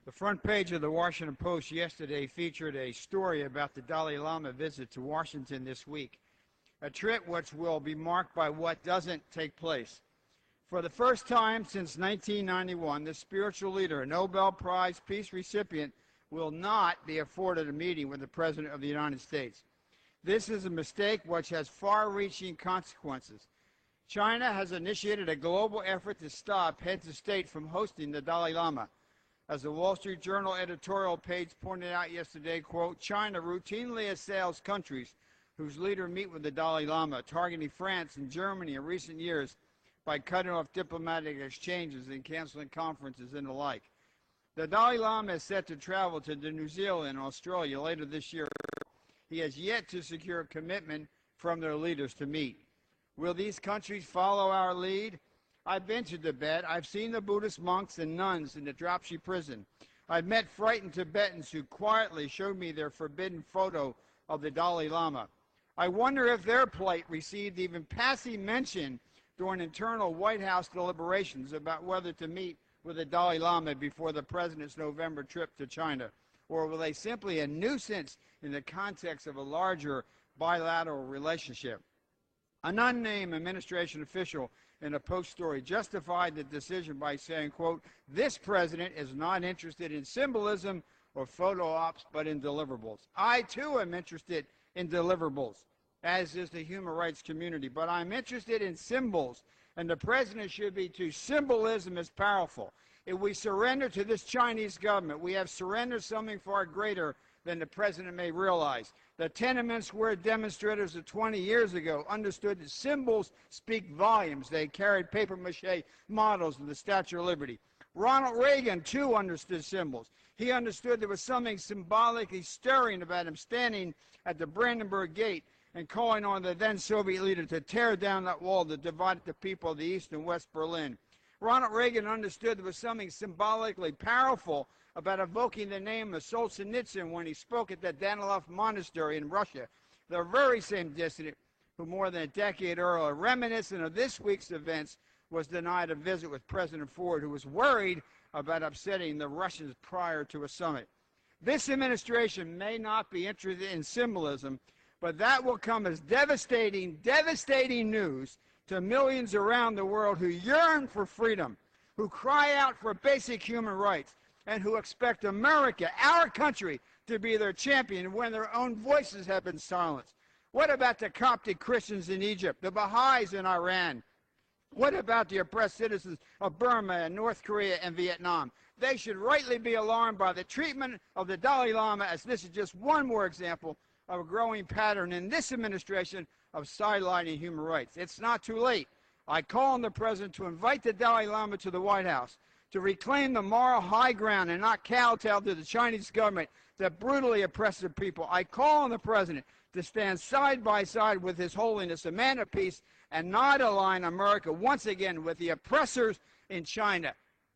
The front page of the Washington Post yesterday featured a story about the Dalai Lama visit to Washington this week, a trip which will be marked by what doesn't take place. For the first time since 1991, the spiritual leader, a Nobel Prize Peace recipient, will not be afforded a meeting with the President of the United States. This is a mistake which has far-reaching consequences. China has initiated a global effort to stop heads of state from hosting the Dalai Lama. As the Wall Street Journal editorial page pointed out yesterday, quote, China routinely assails countries whose leaders meet with the Dalai Lama, targeting France and Germany in recent years by cutting off diplomatic exchanges and canceling conferences and the like. The Dalai Lama is set to travel to New Zealand and Australia later this year. He has yet to secure a commitment from their leaders to meet. Will these countries follow our lead? I've been to Tibet. I've seen the Buddhist monks and nuns in the Dropsy prison. I've met frightened Tibetans who quietly showed me their forbidden photo of the Dalai Lama. I wonder if their plight received even passing mention during internal White House deliberations about whether to meet with the Dalai Lama before the president's November trip to China, or were they simply a nuisance in the context of a larger bilateral relationship? An unnamed administration official in a Post story justified the decision by saying, quote, this president is not interested in symbolism or photo ops, but in deliverables. I, too, am interested in deliverables, as is the human rights community, but I'm interested in symbols, and the president should be too. Symbolism is powerful. If we surrender to this Chinese government, we have surrendered something far greater than the president may realize. The Tiananmen Square demonstrators of 20 years ago understood that symbols speak volumes. They carried papier-mâché models of the Statue of Liberty. Ronald Reagan, too, understood symbols. He understood there was something symbolically stirring about him standing at the Brandenburg Gate and calling on the then Soviet leader to tear down that wall that divided the people of the East and West Berlin. Ronald Reagan understood there was something symbolically powerful about evoking the name of Solzhenitsyn when he spoke at the Danilov Monastery in Russia, the very same dissident who more than a decade earlier, reminiscent of this week's events, was denied a visit with President Ford, who was worried about upsetting the Russians prior to a summit. This administration may not be interested in symbolism, but that will come as devastating news to millions around the world who yearn for freedom, who cry out for basic human rights, and who expect America, our country, to be their champion when their own voices have been silenced. What about the Coptic Christians in Egypt, the Baha'is in Iran? What about the oppressed citizens of Burma and North Korea and Vietnam? They should rightly be alarmed by the treatment of the Dalai Lama, as this is just one more example of a growing pattern in this administration of sidelining human rights. It's not too late. I call on the President to invite the Dalai Lama to the White House, to reclaim the moral high ground and not kowtow to the Chinese government that brutally oppresses the people. I call on the President to stand side by side with His Holiness, a man of peace, and not align America once again with the oppressors in China.